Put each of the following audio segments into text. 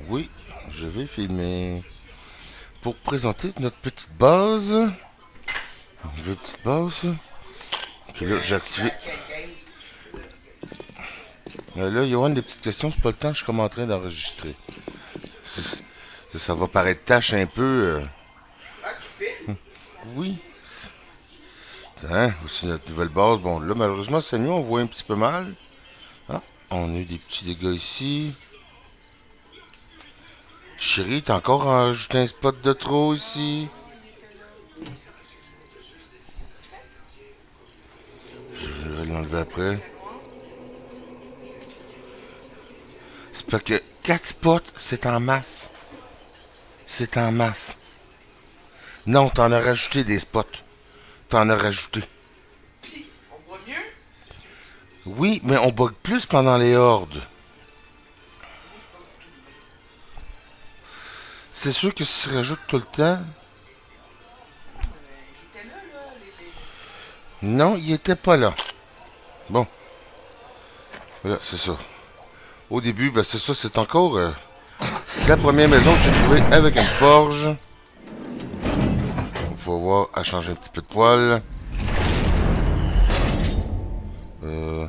Oui, je vais filmer. Pour présenter notre petite base. Une petite base. Que là, j'ai activé. Là, Johan, des petites questions, c'est pas le temps, je suis comme en train d'enregistrer. Ça va paraître tâche un peu. Ah, tu filmes? Oui. Hein, aussi notre nouvelle base. Bon, là, malheureusement, c'est nous, on voit un petit peu mal. Ah, on a eu des petits dégâts ici. Chérie, t'as encore rajouté un spot de trop ici. Non, il était là. Ça, Je vais l'enlever c'est quoi qui après. fait noir? C'est parce que 4 spots, c'est en masse. C'est en masse. Non, t'en as rajouté des spots. T'en as rajouté. Pis, on voit mieux? Oui, mais on bug plus pendant les hordes. Moi, je bug tout le long. C'est sûr que si tu rajoutes tout le temps. Non, mais il était là, Non, il était pas là. Bon, voilà, c'est ça. Au début, ben c'est ça, c'est encore la première maison que j'ai trouvée avec une forge. On va voir à changer un petit peu de poil. Euh,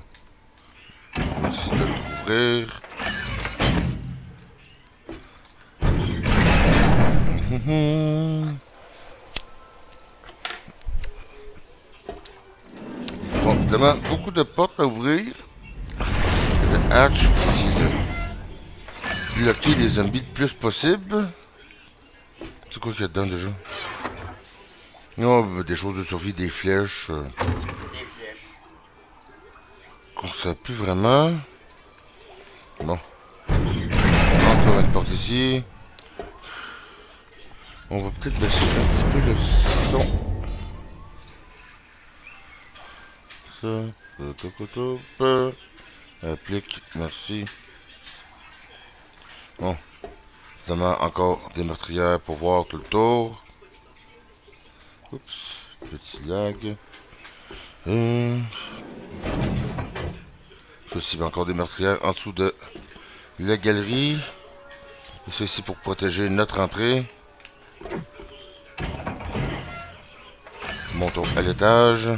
merci de l'ouvrir. Bon, évidemment, beaucoup de portes à ouvrir. De hatch pour essayer de bloquer les zombies le plus possible. C'est quoi qu'il y a dedans déjà? Non, des choses de survie, des flèches des flèches. qu'on sait plus vraiment. Bon, encore une porte ici. On va peut-être baisser un petit peu le son. Ça, applique, merci. Bon, évidemment, encore des meurtrières pour voir tout le tour. Oups, petit lag. Hum. Ceci, encore des meurtrières en dessous de la galerie. Et ceci pour protéger notre entrée. Montons à l'étage.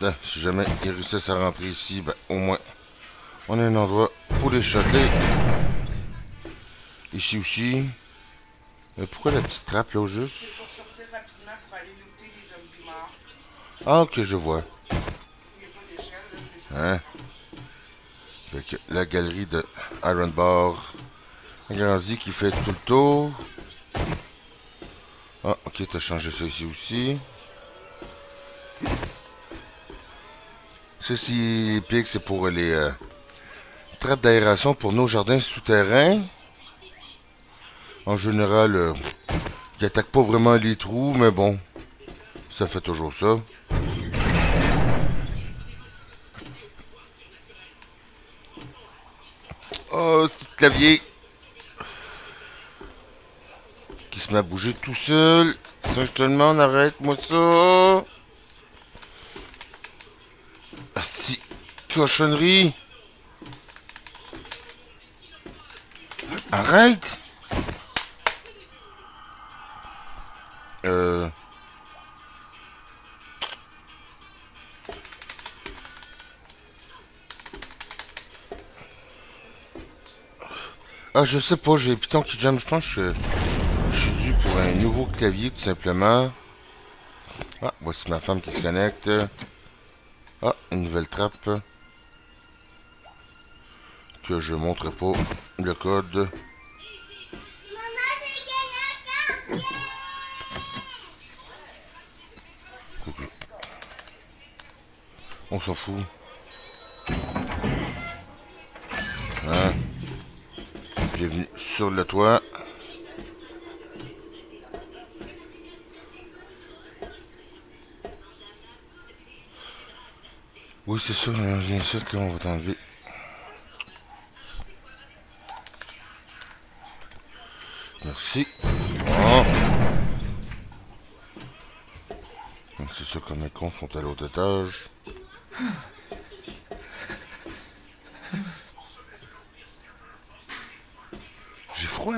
Ben, si jamais ils réussissent à rentrer ici, ben, au moins, on a un endroit pour les shotter. Ici aussi. Pourquoi la petite trappe là au juste? C'est pour sortir rapidement pour aller looter les zombies morts. Ah, ok, je vois. Il n'y a pas d'échelle, là, c'est juste Hein? Fait que la galerie de Iron Bar agrandie qui fait tout le tour. Ah, ok, t'as changé ça ici aussi. Ceci, les pics, c'est pour les trappes d'aération pour nos jardins souterrains. En général, ils attaquent pas vraiment les trous, mais bon, ça fait toujours ça. Oh, petit clavier qui se met à bouger tout seul. Ça, je te demande, arrête-moi ça. Asti, cochonnerie. Arrête. Euh... Ah, je sais pas, j'ai Python qui jam. Je pense que je suis dû pour un nouveau clavier, tout simplement. Ah, voici ma femme qui se connecte. Ah, une nouvelle trappe. Que je montre pas le code. Ok. On s'en fout. Hein? Bienvenue sur le toit. Oui, c'est ça, viens ici, là, on va t'enlever. Merci. Bon. Donc, c'est ça, comme les cons sont à l'autre étage. froid.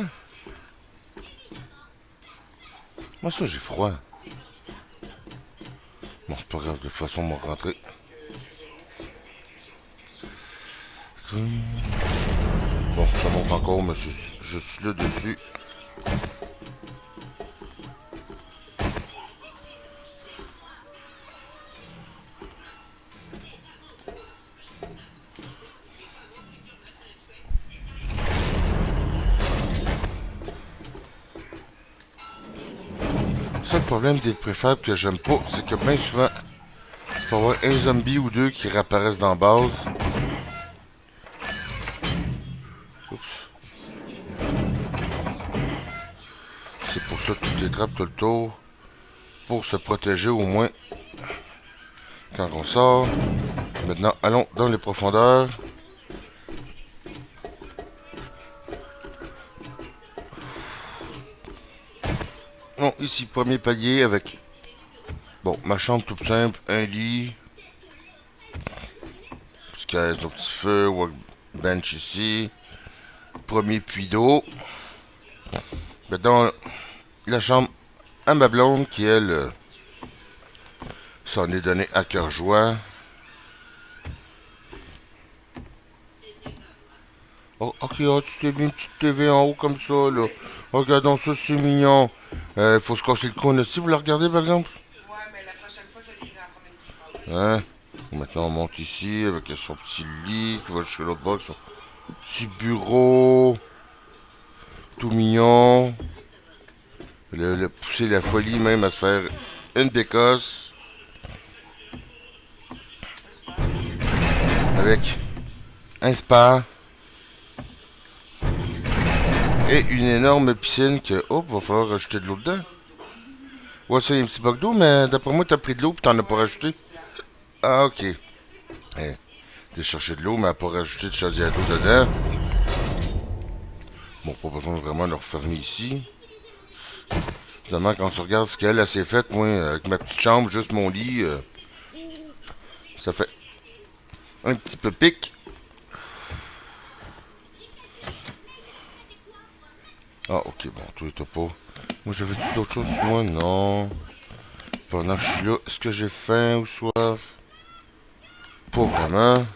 Moi, ça, j'ai froid. Bon, c'est pas grave, de toute façon, on va rentrer. Bon, ça monte encore, mais je suis là dessus. Ça, le problème des préfables que j'aime pas, c'est que bien souvent, tu peux avoir un zombie ou deux qui réapparaissent dans la base. Oups. C'est pour ça que tu les trappes tout le tour. Pour se protéger au moins quand on sort. Maintenant, allons dans les profondeurs. Bon, ici, premier palier avec, bon, ma chambre toute simple, un lit. Petite caisse, nos petits feux, workbench ici. Premier puits d'eau. Maintenant, la chambre à ma blonde qui, elle, s'en est donné à cœur joie. Oh, ok, oh, tu t'es mis une petite TV en haut comme ça, là. Regardons ça, c'est mignon. Faut se casser le con aussi, vous la regardez par exemple? Ouais, mais la prochaine fois, je vais essayer d'en prendre une plus grosse. Hein? Maintenant, on monte ici avec son petit lit qui va jusqu'à l'autre box. Son petit bureau. Tout mignon. Le pousser la folie même à se faire une bécosse. Avec un spa. Et une énorme piscine que, hop, va falloir rajouter de l'eau dedans. Ouais, ça, il y a un petit bloc d'eau, mais d'après moi, t'as pris de l'eau et t'en as pas rajouté. Ah, ok. T'as cherché de l'eau, mais elle n'a pas rajouté de chaudière d'eau dedans. Bon, pas besoin vraiment de le refermer ici. Finalement, quand tu regardes ce qu'elle s'est faite, moi, avec ma petite chambre, juste mon lit, ça fait un petit peu pic. Ah, ok, bon, toi, t'as pas. Moi, j'avais-tu d'autres choses sur moi? Non. Pendant que je suis là, est-ce que j'ai faim ou soif? Pas vraiment.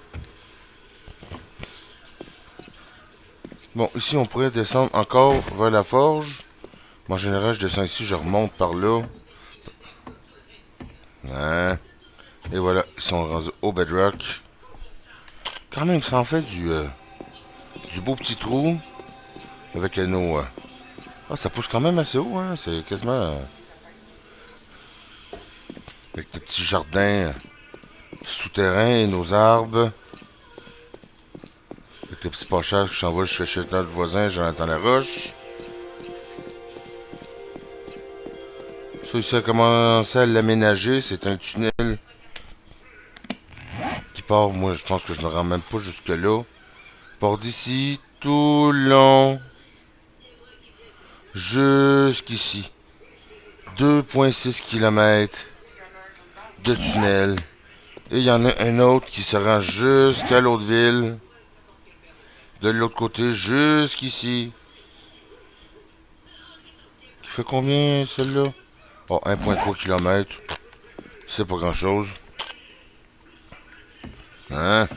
Bon, ici, on pourrait descendre encore vers la forge. En général, je descends ici, je remonte par là. Hein? Et voilà, ils sont rendus au bedrock. Quand même, ça en fait du beau petit trou. Avec nos... Ah, ça pousse quand même assez haut, hein? C'est quasiment... avec des petits jardins souterrains et nos arbres. Avec les petits passages qui s'envolent chez notre voisin, Jonathan Laroche. Ça, ici a commencé à l'aménager. C'est un tunnel qui part, moi, je pense que je me rends même pas jusque là. Part d'ici, tout le long, jusqu'ici. 2,6 km de tunnel. Et il y en a un autre qui se rend jusqu'à l'autre ville. De l'autre côté, jusqu'ici. Qui fait combien, celle-là? Oh, 1,3 km. C'est pas grand-chose. Hein?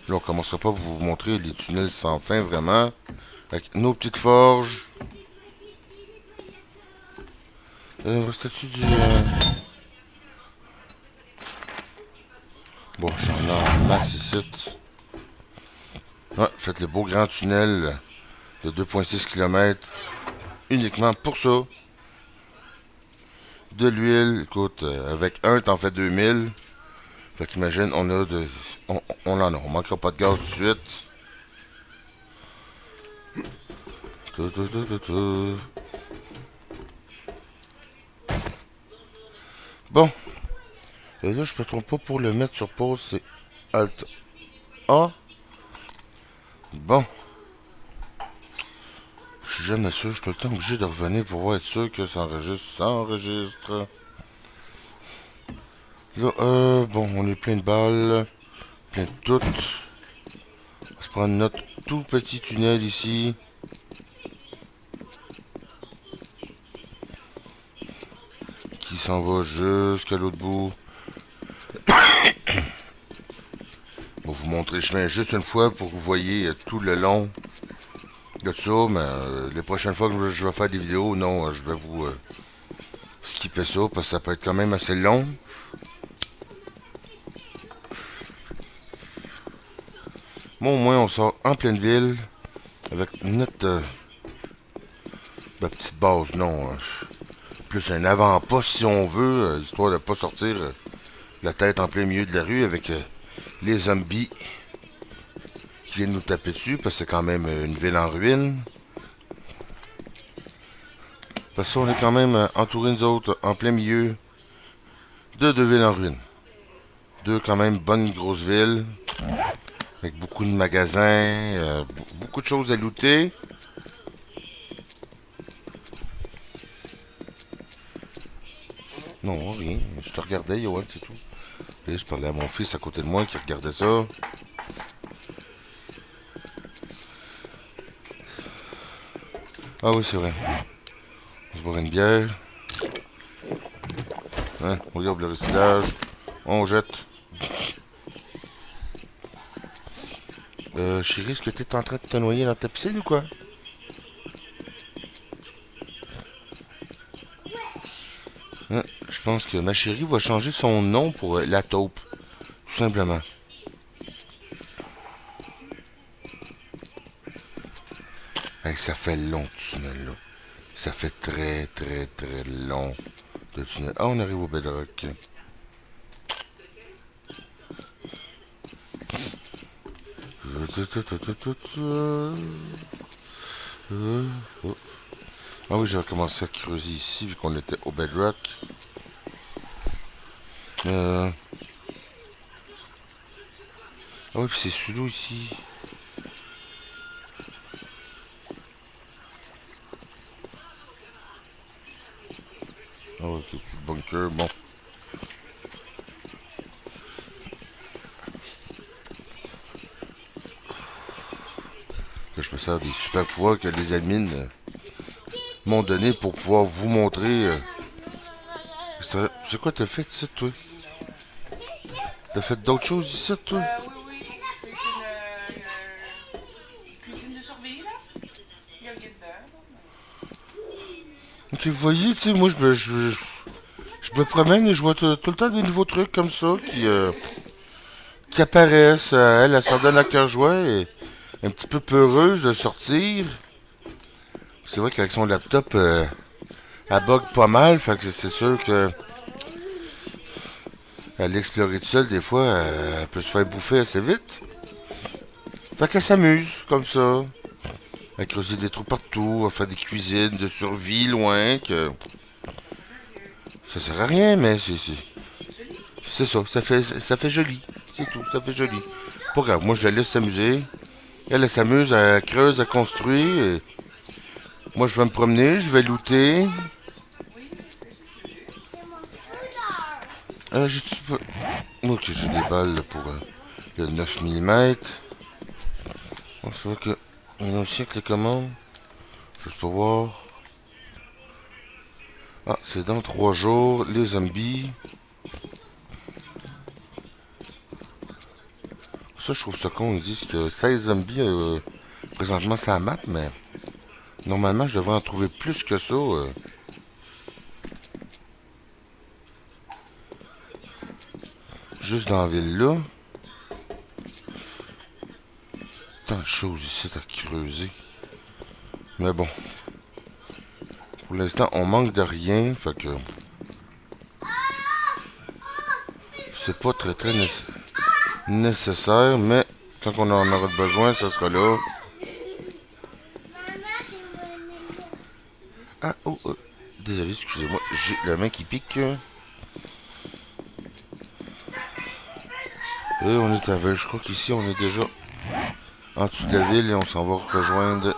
Là, on commencera pas à vous montrer les tunnels sans fin, vraiment. Avec nos petites forges. Restait-tu du... Bon, j'en ai en masse ici. Ouais, faites le beau grand tunnel de 2,6 km. Uniquement pour ça. De l'huile, écoute, avec un, t'en fais 2000. Fait qu'imagine, on a de... On en a, on manquera pas de gaz tout de suite. Bon. Et là, je me trompe pas pour le mettre sur pause, c'est Alt A. Bon. Je suis jamais sûr, je suis tout le temps obligé de revenir pour être sûr que ça enregistre. Ça enregistre. Là, bon, on est plein de balles. Plein de toutes. On va se prendre notre tout petit tunnel ici. s'en va jusqu'à l'autre bout. Je vais vous montrer le chemin juste une fois pour que vous voyez tout le long de ça. Mais les prochaines fois que je vais faire des vidéos, non, je vais vous skipper ça parce que ça peut être quand même assez long. Bon, au moins, on sort en pleine ville avec notre petite base, non. Plus un avant-poste si on veut, histoire de pas sortir la tête en plein milieu de la rue avec les zombies qui viennent nous taper dessus parce que c'est quand même une ville en ruine. Parce qu'on est quand même entouré nous autres en plein milieu de deux villes en ruine. Deux quand même bonnes grosses villes avec beaucoup de magasins, beaucoup de choses à looter. Non, rien. Je te regardais, Yoann, c'est tout. Là, je parlais à mon fils à côté de moi qui regardait ça. Ah oui, c'est vrai. On se boit une bière. Hein, on regarde le recyclage. On jette. Chérie, est-ce que t'es en train de te noyer dans ta piscine ou quoi? Hein, je pense que ma chérie va changer son nom pour la taupe. Tout simplement. Hey, ça fait long, ce tunnel-là. Ça fait très, très, très long, le tunnel. Ah, on arrive au bedrock. Ah oui, j'ai recommencé à creuser ici vu qu'on était au bedrock. Ah oui, puis c'est sous l'eau ici. Ah oui, c'est du bunker. Bon. Que je me sers des super pouvoirs que les admins m'ont donné pour pouvoir vous montrer. C'est quoi t'as fait ici, toi? T'as fait d'autres choses ici, toi? Oui, oui. C'est une cuisine de survie, là. Il y a rien dedans. Ok, vous voyez, tu sais, moi, je me promène et je vois tout le temps des nouveaux trucs comme ça qui apparaissent. Elle s'en donne à cœur joie et un petit peu peureuse de sortir. C'est vrai qu'avec son laptop, elle bug pas mal, fait que c'est sûr que elle explorer tout seul, des fois, elle peut se faire bouffer assez vite. Fait qu'elle s'amuse, comme ça. À creuser des trous partout, à faire des cuisines de survie loin, que ça sert à rien, mais c'est ça, ça fait joli. C'est tout, ça fait joli. Pas grave, moi je la laisse s'amuser. Elle s'amuse, elle creuse, elle construit. Et moi je vais me promener, je vais looter. J'ai tout. Ok, j'ai des balles pour le 9 mm. On se voit que. Il y a aussi avec les commandes. Juste pour voir. Ah, c'est dans 3 jours, les zombies. Ça, je trouve ça con. Ils disent qu'il y a 16 zombies présentement sur la map, mais normalement, je devrais en trouver plus que ça. Juste dans la ville-là. Tant de choses ici à creuser. Mais bon. Pour l'instant, on manque de rien. Fait que. C'est pas très très nécessaire. Mais quand on en aura besoin, ça sera là. Ah, oh, désolé, excusez-moi. J'ai la main qui pique. Et on est avec. Je crois qu'ici, on est déjà en dessous de la ville et on s'en va rejoindre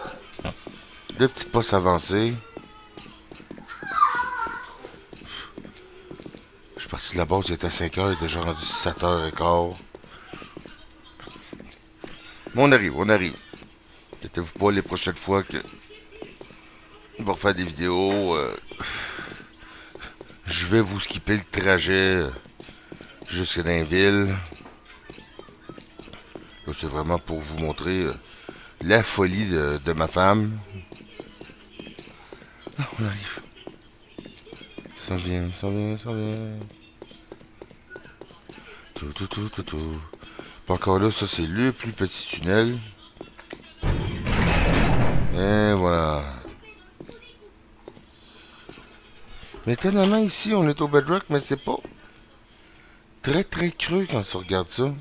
le petit poste avancé. Je suis parti de la base, il était à 5h, il est déjà rendu 7h15. Mais on arrive, on arrive. Inquiétez-vous pas les prochaines fois que on va faire des vidéos. je vais vous skipper le trajet jusqu'à dans la ville. Là, c'est vraiment pour vous montrer la folie de ma femme. Ah, on arrive. Ça vient, ça vient, ça vient. Tout, tout, tout, tout, tout. Puis encore là, ça c'est le plus petit tunnel. Et voilà. Mais étonnamment, ici, on est au bedrock, mais c'est pas très très creux quand tu regardes ça.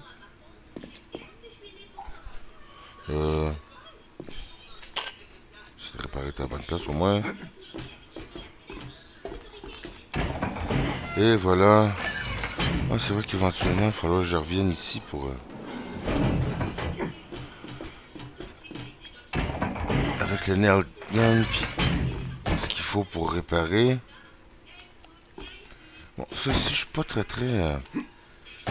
C'est de réparer ta bonne place au moins. Et voilà. Ah, c'est vrai qu'éventuellement, il va falloir que je revienne ici pour... avec le nail gun, puis ce qu'il faut pour réparer. Bon, ça aussi, je suis pas très très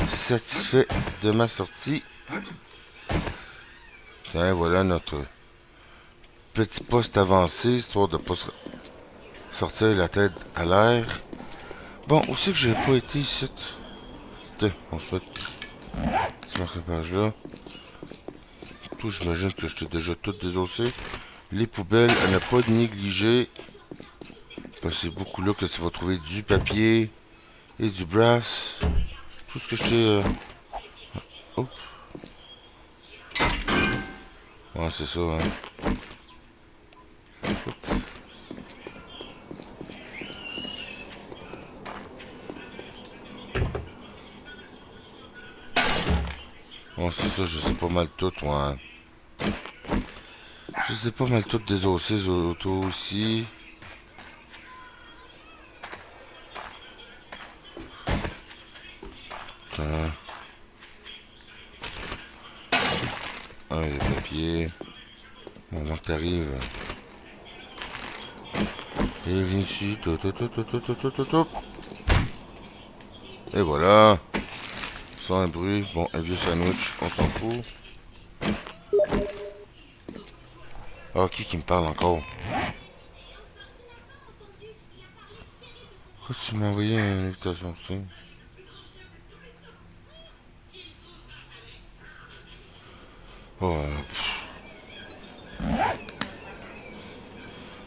satisfait de ma sortie. Tiens, voilà notre petit poste avancé, histoire de pas sortir la tête à l'air. Bon, aussi que j'ai pas été ici. Tiens, on se met ce marquage-là. Tout, j'imagine que je t'ai déjà tout désossé. Les poubelles, à ne pas négliger. Parce que c'est beaucoup là que tu vas trouver du papier et du brass. Tout ce que je t'ai... Oh. Ouais, c'est ça, hein. Ouais, c'est ça, je sais pas mal tout, ouais. Je sais pas mal tout désosser les autos aussi. Hein. Ah, les papiers. Bon, donc t'arrives. Et viens ici. Et voilà. Sans un bruit. Bon, un vieux sandwich, on s'en fout. Ah, qui me parle encore? Pourquoi tu m'as envoyé une invitation aussi? Oh,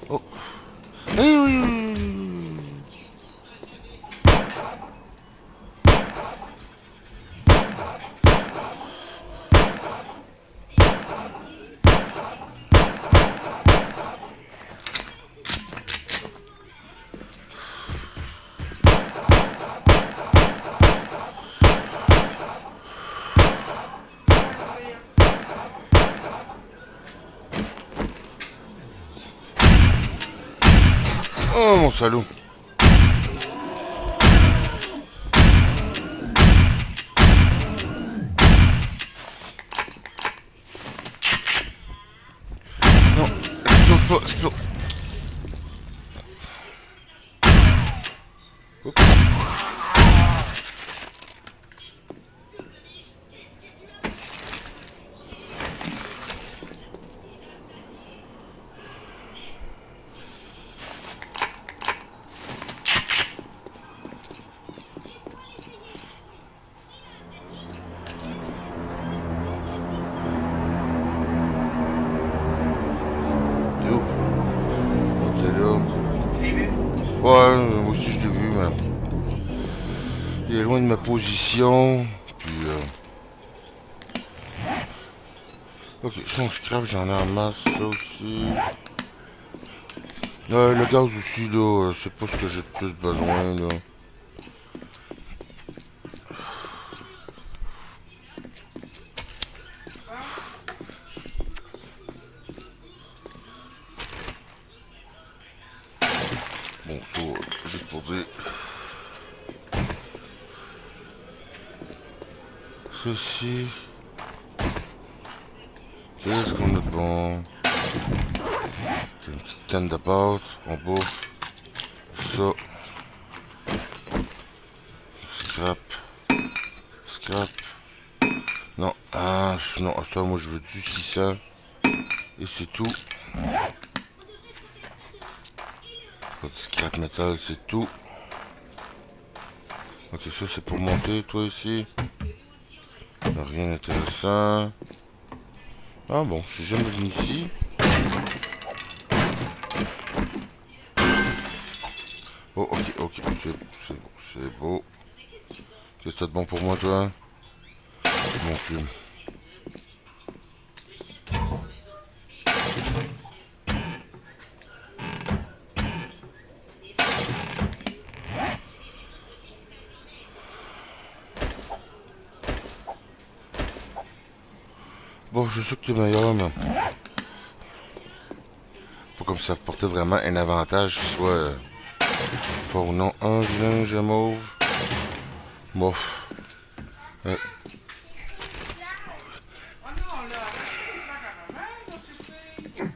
oh. Hey, oui, oui, oui. Oh, mon salaud. Non, explose pas, explose. Oups. T'es où? Oh, t'es là. Ouais, moi aussi je l'ai vu, mais il est loin de ma position. Puis, ok, si on scrap, j'en ai en masse, ça aussi. Le gaz aussi, là, c'est pas ce que j'ai de plus besoin, là. Bon, ça, juste pour dire. Ceci. Qu'est-ce qu'on a de bon? C'est une petite canne de pâte, on bouffe. Ça. Scrap. Scrap. Non, ah, non, ça, moi je veux du 600. Et c'est tout. Pas de scrap métal, c'est tout. Ok, ça c'est pour monter, toi ici. Rien d'intéressant. Ah bon, je suis jamais venu ici. Oh, ok, ok, c'est beau, c'est beau. Qu'est-ce que t'as de bon pour moi, toi? Mon cul. Bon, je sais que tu es meilleur, mais pas comme ça portait vraiment un avantage qui soit fort ou non. Un du linge mauve. Bof. Oh non, là, arrête de faire flaques à maman, là, c'est.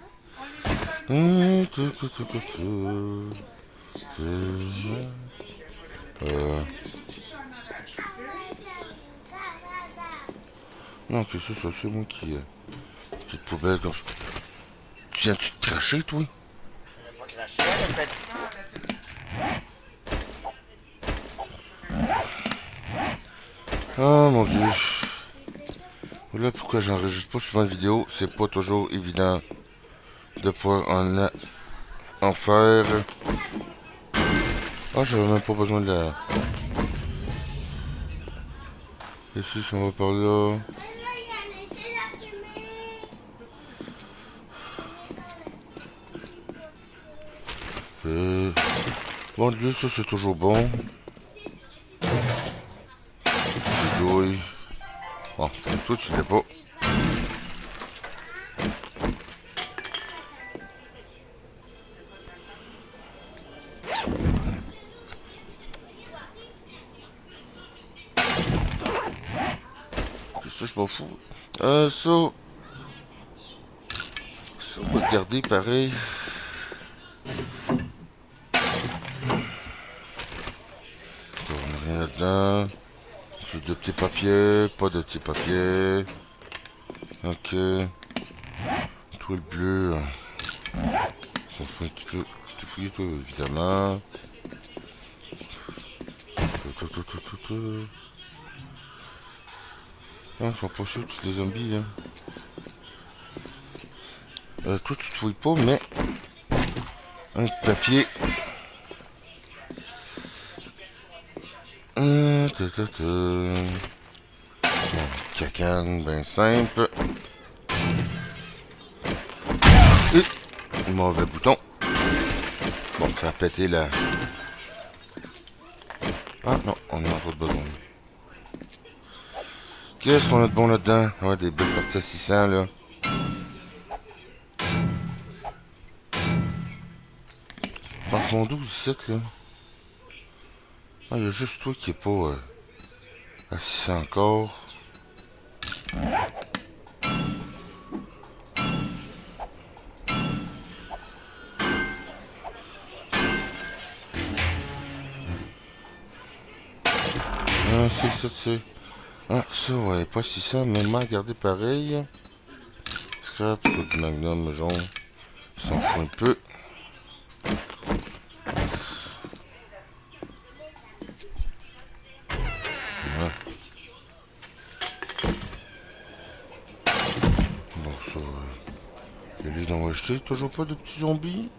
On les met dans le pot, ça fait ça en arrache, ok? Non, que ça, c'est moi qui. Petite poubelle comme ça. Tu viens-tu te cracher, toi? Elle a pas craché, elle a fait. Non, la tête. Ah mon dieu. Voilà pourquoi j'enregistre pas souvent de vidéos. C'est pas toujours évident de pouvoir en faire. Ah, j'avais même pas besoin de la. Ici, si on va par là. Bon, de lui, ça c'est toujours bon. Les douilles. Bon, toi tu l'as pas. Ça, je m'en fous. Ça. Ça, on va le garder pareil. On a rien là-dedans. J'ai deux petits papiers, pas de petits papiers. Ok. Tout le bleu. Ça fait un petit peu. Je t'ai fouillé, toi, évidemment. Ah, ils sont pas sûrs, tous les zombies, là. Toi, tu te fouilles pas, mais. Un papier. Bon, cacane, ben simple. Et mauvais bouton. Bon, ça a pété là. Ah non, on n'a pas besoin. Qu'est-ce qu'on a de bon là-dedans? Ouais, des belles parties à 600 là. Parfond 12, 17 là. Ah, il y a juste toi qui est pas à 600 encore. Ah, c'est ça, c'est. Ah, ça, ouais, pas 600, mais m'a gardé pareil. Scrap, sur du magnum jaune. S'en fout un peu. Ouais. Bon, ça, le lit d'en acheter. Toujours pas de petits zombies?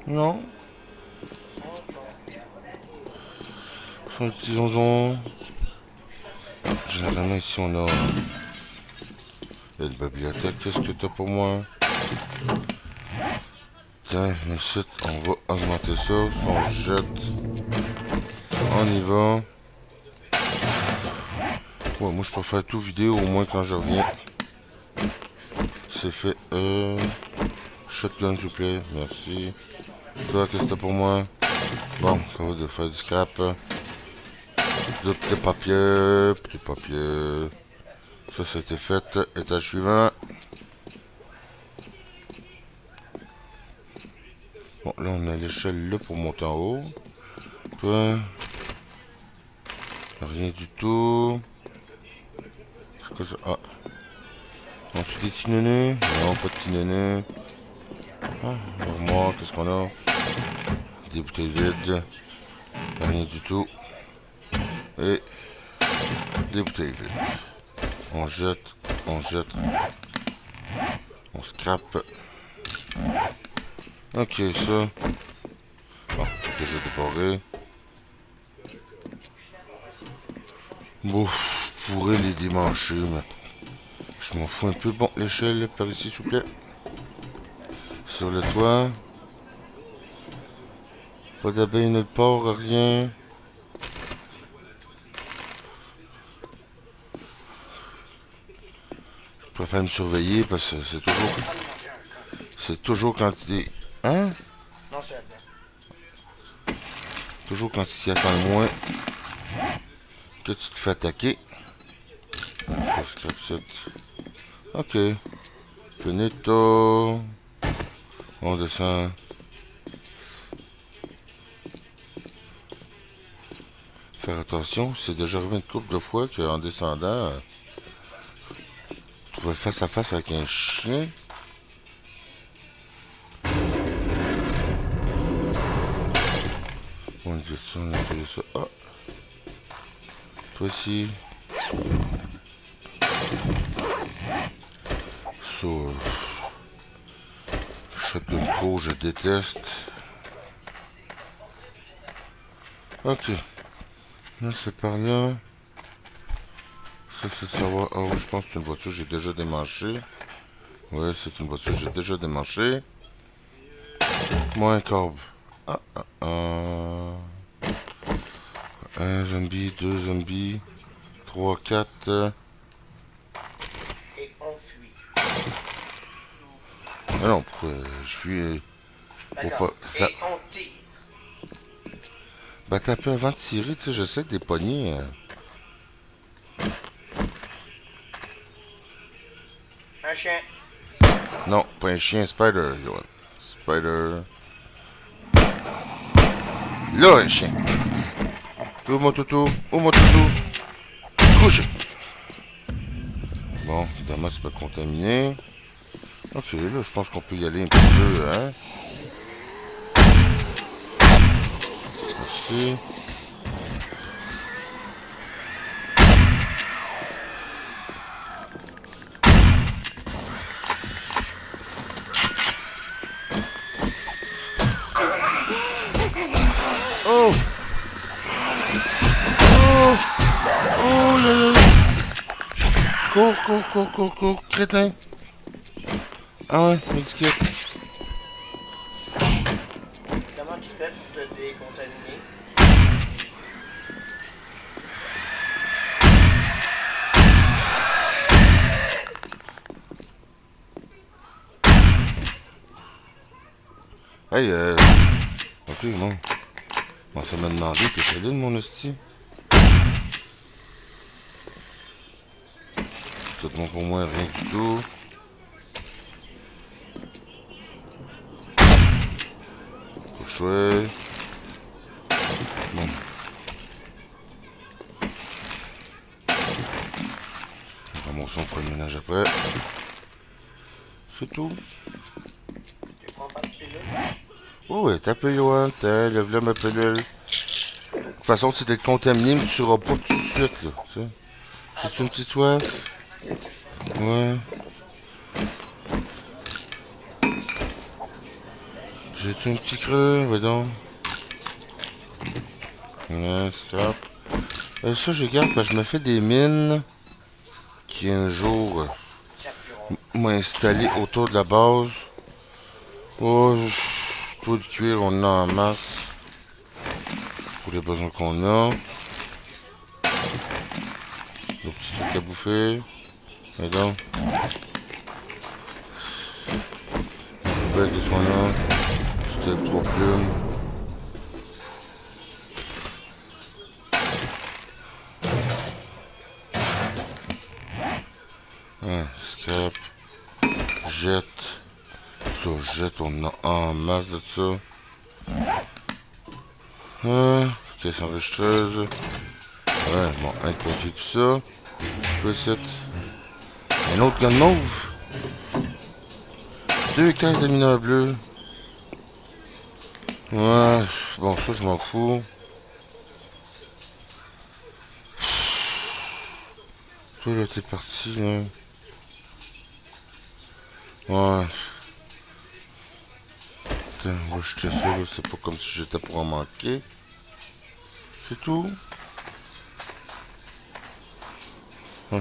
Non? Ce sont les petits zonzons. Généralement, ici, on a la bibliothèque. Qu'est-ce que t'as pour moi? Tiens, ici, on va augmenter ça. Si on jette, on y va. Ouais, moi, je préfère tout vidéo, au moins quand je reviens. C'est fait. Shotgun, s'il vous plaît. Merci. Toi, qu'est-ce que t'as pour moi? Bon, on va faire du scrap. Du petit papier. Petit papier. Ça, c'était fait. Étage suivant. Bon, là, on a l'échelle là pour monter en haut. Toi. Rien du tout. C'est quoi ça? Ah. On fait des petits nénés? Non, pas de petits nénés. Ah, l'armoire, qu'est-ce qu'on a? Des bouteilles vides. Rien du tout. Et des bouteilles vides. On jette, on jette. On scrape. Ok, ça. Bon, déjà déporé. Bon, je pourrais les démancher, mais je m'en fous un peu. Bon, l'échelle par ici, s'il vous plaît. Sur le toit. Pas d'abeilles nulle part, rien. Je préfère me surveiller parce que c'est toujours... C'est toujours quand t'es... Hein? Non, c'est là-dedans. Toujours quand tu t'y attends le moins que tu te fais attaquer. Ok. Finito. On descend. Faire attention, c'est déjà arrivé une couple de fois qu'en descendant, je trouvais face à face avec un chien. On dit ça, on appelle ça. Ah! Toi aussi. So, shotgun court, je déteste. Ok. Là, c'est par là. Ça, c'est savoir. Ah oui, je pense que c'est une voiture que j'ai déjà démanchée. Ouais, c'est une voiture que j'ai déjà démanchée. Moi, un corbe. Ah, ah, ah. Un zombie, deux zombies. 3, 4. Et on fuit. Ah non, pourquoi je suis. D'accord. Pas, ça... Et on tire. Bah, t'as peu avant de tirer, tu sais, j'essaie de les pogner. Un chien. Non, pas un chien, Spider, Yoann. Spider. Là, un chien. Où mon toutou? Où mon toutou? Couche. Bon, évidemment, c'est pas contaminé. Ok, là, je pense qu'on peut y aller un petit peu, hein. Merci. Oh! Oh! Oh là là! Cours, cours, cours, cours, cours, crétin! Ah ouais, médiquette. Comment tu fais pour te décontaminer? Hey, ok, bon. Bon, ça m'a demandé, t'es solide, mon hostie? C'est bon pour moi, rien du tout. Couche-toi. Bon. Ramassons pour le ménage après. C'est tout. Tu prends pas de pilule? Oh ouais, t'as peu, Yoann. T'as, lève-le ma pilule. De toute façon, c'est d'être contaminé, mais tu seras pas tout de suite, là. Tu sais. C'est une petite soif. Ouais. J'ai-tu un petit creux? Ouais, donc. Ouais, scrap. Ça, je garde parce que je me fais des mines qui un jour m'ont installé autour de la base. Oh, tout le cuir, on en a en masse. Pour les besoins qu'on a. Le petit truc à bouffer. Et donc. Poubelle de soin là. C'était trop plume. Ouais, scrap. Jette. Ça, jette, on a en masse de ça. Caisse enregistreuse. Ouais, bon, un papier pis ça. Reset. Un autre gun mauve. 2 cases de mineurs bleus. Ouais, bon, ça, je m'en fous. Toi, là, t'es parti, là. Ouais. Putain, on va jeter ça, là. C'est pas comme si j'étais pour en manquer. C'est tout. Hein.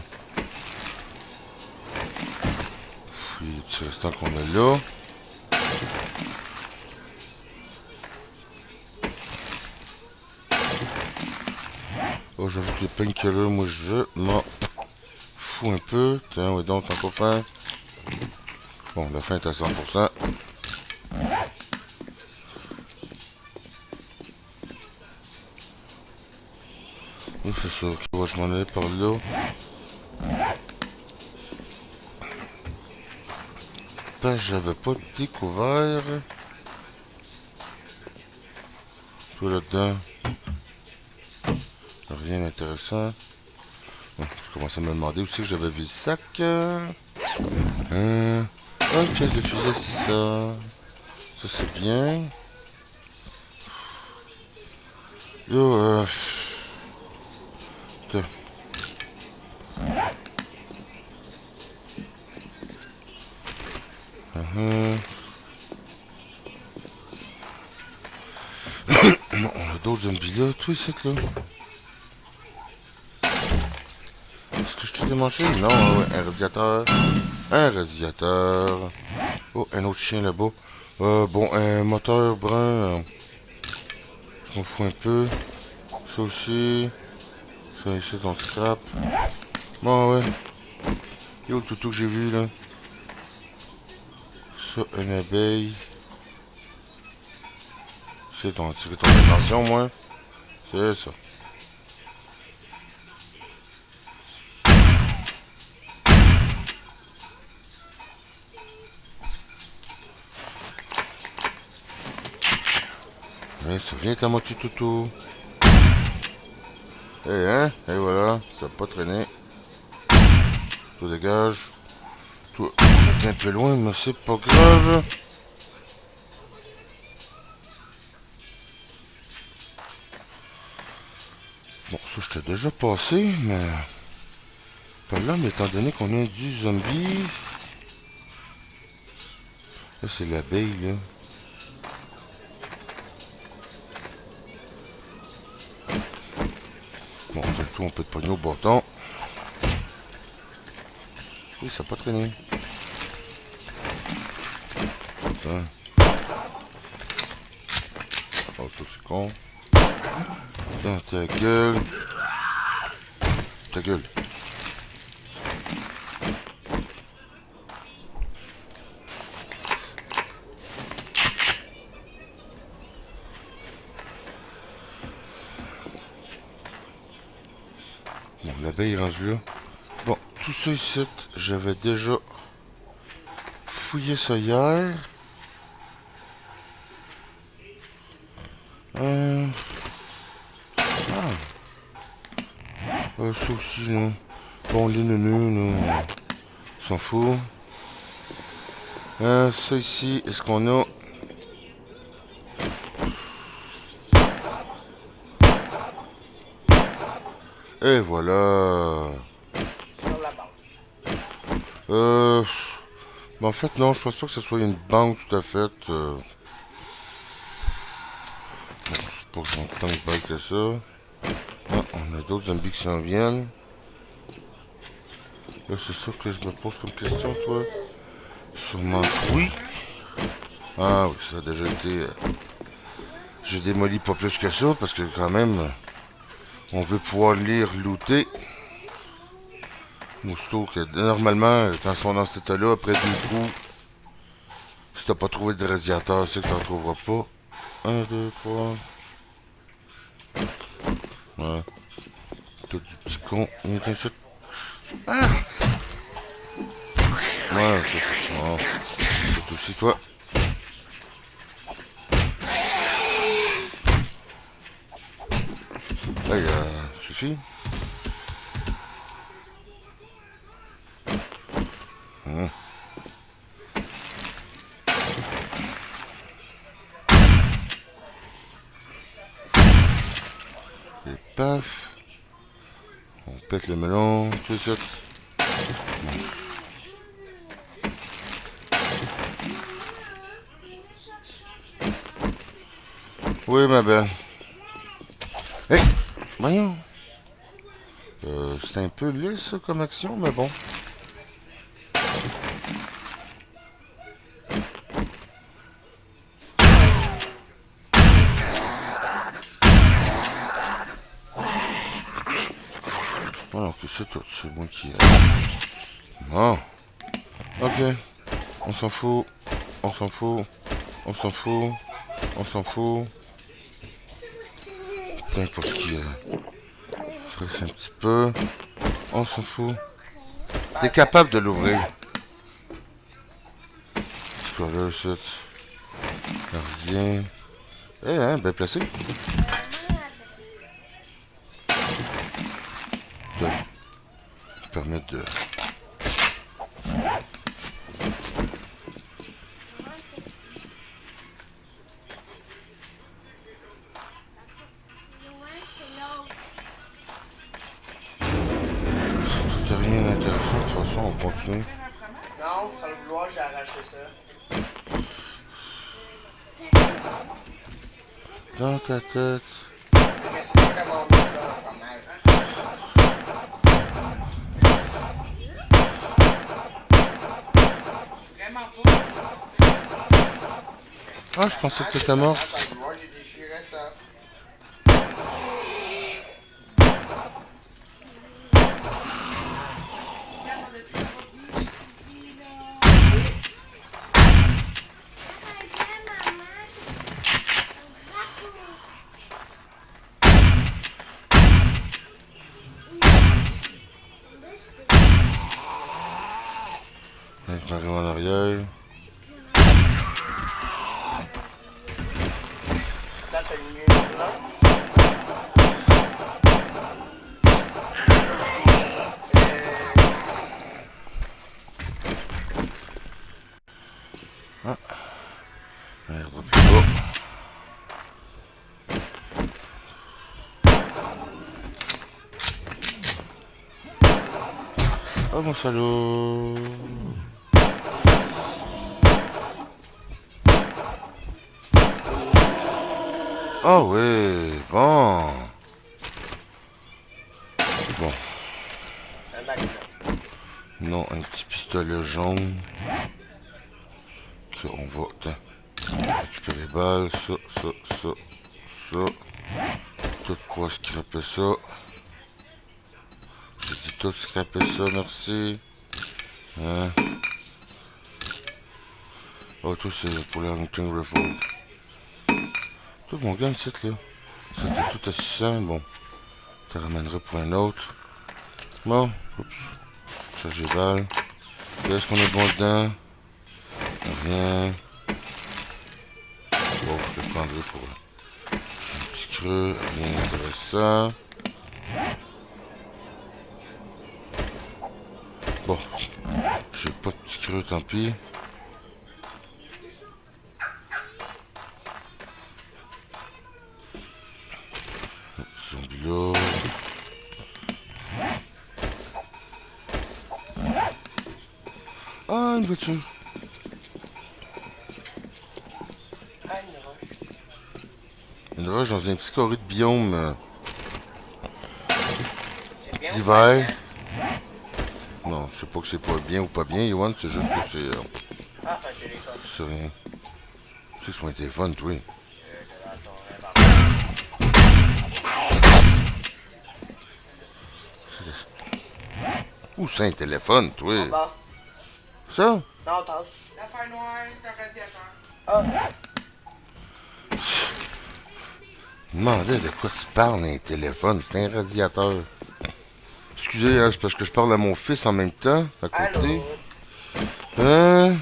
Puis, les petits restants qu'on a là. Oh, j'avoue que les painkillers, moi, je m'en fous un peu. Tiens, ouais, donc, t'en pas faim. Bon, la faim est à 100%. Oui, c'est ça. Ouais, je m'en allais par là. Ben, j'avais pas découvert. Tout là-dedans. Rien d'intéressant. Bon, je commence à me demander aussi que j'avais vu le sac. Une pièce de fusil, c'est ça. Ça, c'est bien. Là, Putain. Non, on a d'autres zombies là. Tout ici, là. Est-ce que je t'ai démanché? Non, ouais, un radiateur. Un radiateur. Oh, un autre chien là-bas. Bon, un moteur brun. Je m'en fous un peu. Ça aussi. Ça ici, on scrap. Bon, ouais. Yo, le toutou que j'ai vu, là. Ça, une abeille. C'est ton attirer ton attention, moi. C'est ça. Ouais, ça vient à moitié toutou. Eh, hein? Et voilà, ça va pas traîner. Tout dégage. Toi, j'étais un peu loin, mais c'est pas grave. Bon, ça, je t'ai déjà passé, mais... Par là, mais étant donné qu'on a du zombie... Là, c'est l'abeille, là. Bon, tout, on peut te pogner au bâton. Oui, ça n'a pas traîné. Hein. Oh, ça, c'est con. Dans ta gueule. Ta gueule. Bon, l'abeille est rendue là. Bon, tout ça ici, j'avais déjà fouillé ça hier. Ça aussi, là. Bon, les neuneux, là, on s'en fout. Ça ici, est-ce qu'on a... Et voilà. Sur la banque. Ben en fait, non, je pense pas que ce soit une banque tout à fait. Bon, c'est pas tant de balles que ça. Ah, on a d'autres zombies qui s'en viennent. Là, c'est ça que je me pose comme question, toi. Sûrement que oui. Ah oui, ça a déjà été... J'ai démoli pas plus que ça, parce que quand même, on veut pouvoir les looter. Mousto, que normalement, quand ils sont dans cet état-là, après 2 coups, si t'as pas trouvé de radiateur, c'est que t'en trouveras pas. 1, 2, 3. Ouais. Tout du petit con. Il est ici. Ah! Ouais, c'est bon. C'est aussi toi. Hey, suffit. Et paf. On pète le melon, tout ça. Oui, ma belle. Hey! Voyons. C'est un peu lisse, ça, comme action, mais bon. Voilà, que c'est tout. C'est moi qui... Bon. Ok. On s'en fout. On s'en fout. On s'en fout. On s'en fout. Putain, pour qui... Reste un petit peu. On s'en fout. T'es capable de l'ouvrir. C'est quoi là, ça? Rien. Eh, hein, bien placé. De permettre de... T'as rien d'intéressant, de toute façon, on continue. Non, sans le vouloir, j'ai arraché ça. Dans ta tête. Merci de commander ça, fromage. Vraiment pas. Ah, je pensais que t'étais mort. Sans le vouloir, j'ai déchiré ça. Regarde, on a dit ça va bien chez Sylvie, là. Avec Mario en arrière. Là, t'as une minute là. Merde, plus bas. Oh mon salaud. Oh ouais, bon. Bon, Un bac là. non, un petit pistolet jaune. Que on va récupérer les balles, ça. Tout quoi scraper ça. J'ai dit tout scraper ça, merci. Hein? Oh, tout c'est pour les hunting rifle. Tout mon gun, c'est là. C'était tout à 600, bon. Tu ramènerais pour un autre. Bon, oups. Charger balle. Qu'est-ce qu'on est bon dedans? Rien. Bon, je le prendrai pour un petit creux. Rien d'intéressant. Bon. J'ai pas de petit creux, tant pis. Zombie là. Ah, une voiture. Ah, une roche. Une roche dans un petit carré de biome C'est bien. d'hiver. Non, c'est pas que c'est pas bien ou pas bien, Yohan, c'est juste que c'est Ah, un téléphone. c'est rien. Tu sais que c'est mon téléphone, toi. Dans ton inventaire. Où c'est un téléphone, toi? En bas. Ça? Non, tasse. L'affaire noire, c'est un radiateur. Ah, Demandez de quoi tu parles, un téléphone. C'est un radiateur. Excusez, hein, c'est parce que je parle à mon fils en même temps, à côté. allô. Hein?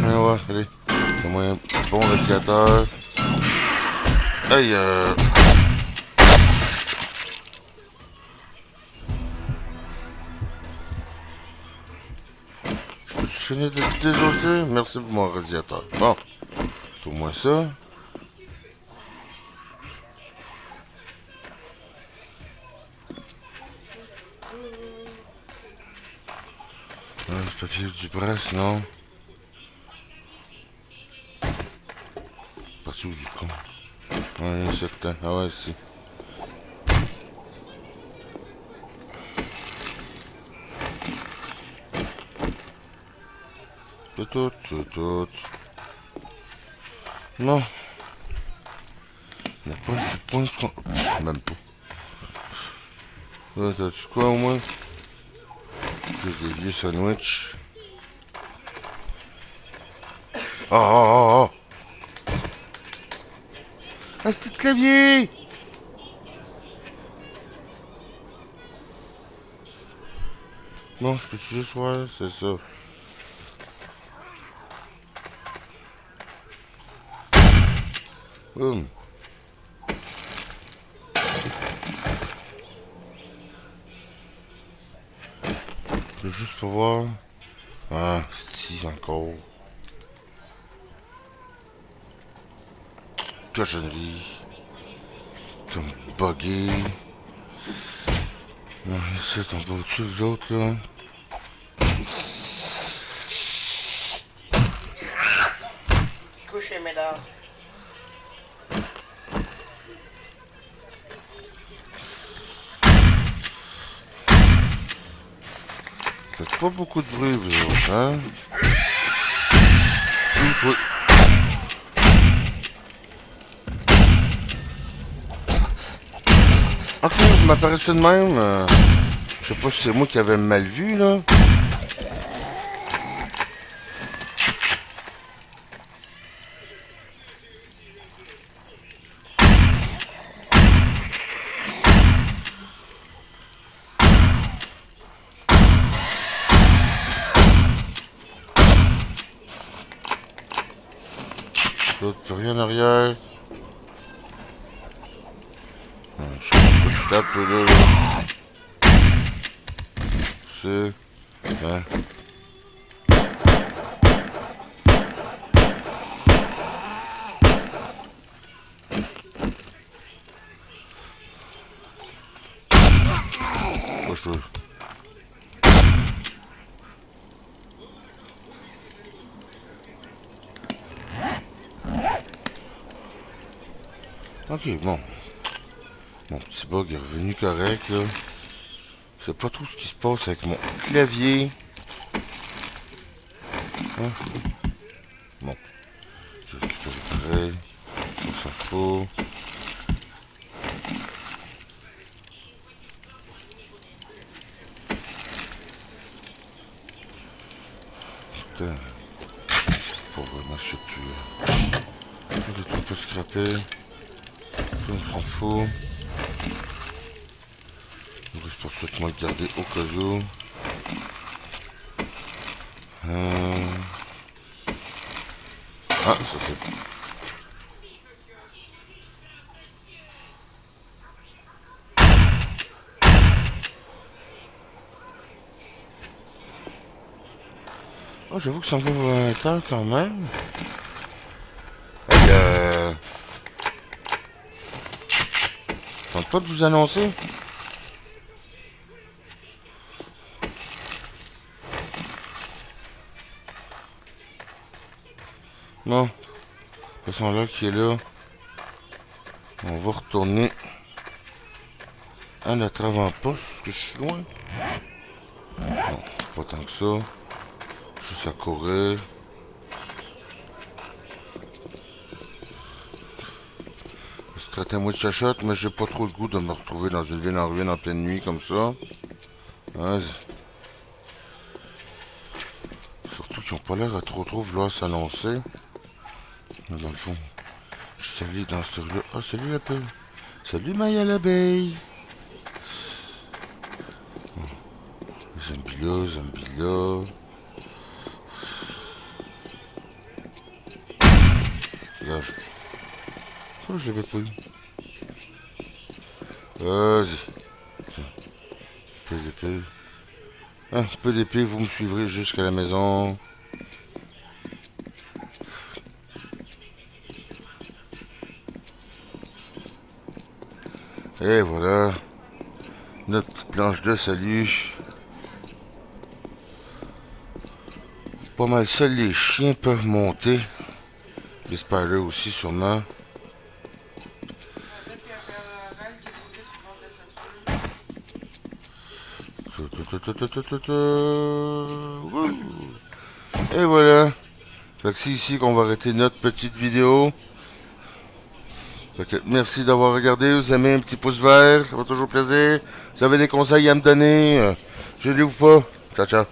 Ah ouais, allez. C'est moi un bon radiateur. Hey, je peux finir de te désosser? Merci pour mon radiateur. Bon. C'est au moins ça. Papier du presse, non. Parti où du con? Ouais, certain. Ah ouais, si. Tout. Non. Il n'y a pas de point sur... Même pas. Ouais, t'as-tu quoi au moins? Juste des vieux sandwichs. Ah! Ah, c'est le clavier! Non, je peux juste voir, c'est ça. Boum. Je veux juste pour voir. Ah, c'est encore. Cochonnerie. Comme buggé. Non, c'est ton beau dessus, les autres, là. Couchez, mesdames. Faites pas beaucoup de bruit, vous autres, hein? Oui. Ok, je m'apparaissais de même. Je sais pas si c'est moi qui avais mal vu, là. L'autre, plus rien derrière. Je sais pas ce que tu tapes, là. C'est... Hein? Moi, je trouve. Ok, bon. Mon petit bug est revenu correct, là. Je sais pas trop ce qui se passe avec mon clavier. Hein? Bon. Je vais récupérer pareil. On s'en fout. Putain. Pour vraiment, je sais plus. Les trucs pas scraper. Ça, on s'en fout. C'est pour ça que moi le garder au cas où. Ah, ça c'est... Oh, j'avoue que c'est un peu volontaire quand même. Hey, tente pas de vous annoncer? Non. De toute façon, là qui est là. On va retourner à notre avant-poste, parce que je suis loin. Non, pas tant que ça. Juste à courir. Je traite à moi de chachotte, mais j'ai pas trop le goût de me retrouver dans une ville en ruine en pleine nuit comme ça. Hein, surtout qu'ils ont pas l'air à trop vouloir s'annoncer. Mais dans le fond, je salue dans ce rue-là. Ah, salut la paix. Salut Maya l'abeille. Zombie là. Dégage. Oh, je l'avais pas eu. Vas-y. Peu d'épée. Un peu d'épée, vous me suivrez jusqu'à la maison. Et voilà. Notre petite planche de salut. pas mal seuls les chiens peuvent monter. Les spiders aussi, sûrement. Peut-être qu'il va faire Rel qui s'était sur le bord de la Wouh! Et voilà. Fait que c'est ici qu'on va arrêter notre petite vidéo. Fait que merci d'avoir regardé. Vous aimez un petit pouce vert, ça va toujours plaisir. Si vous avez des conseils à me donner, je ne les vous pas. Ciao, ciao.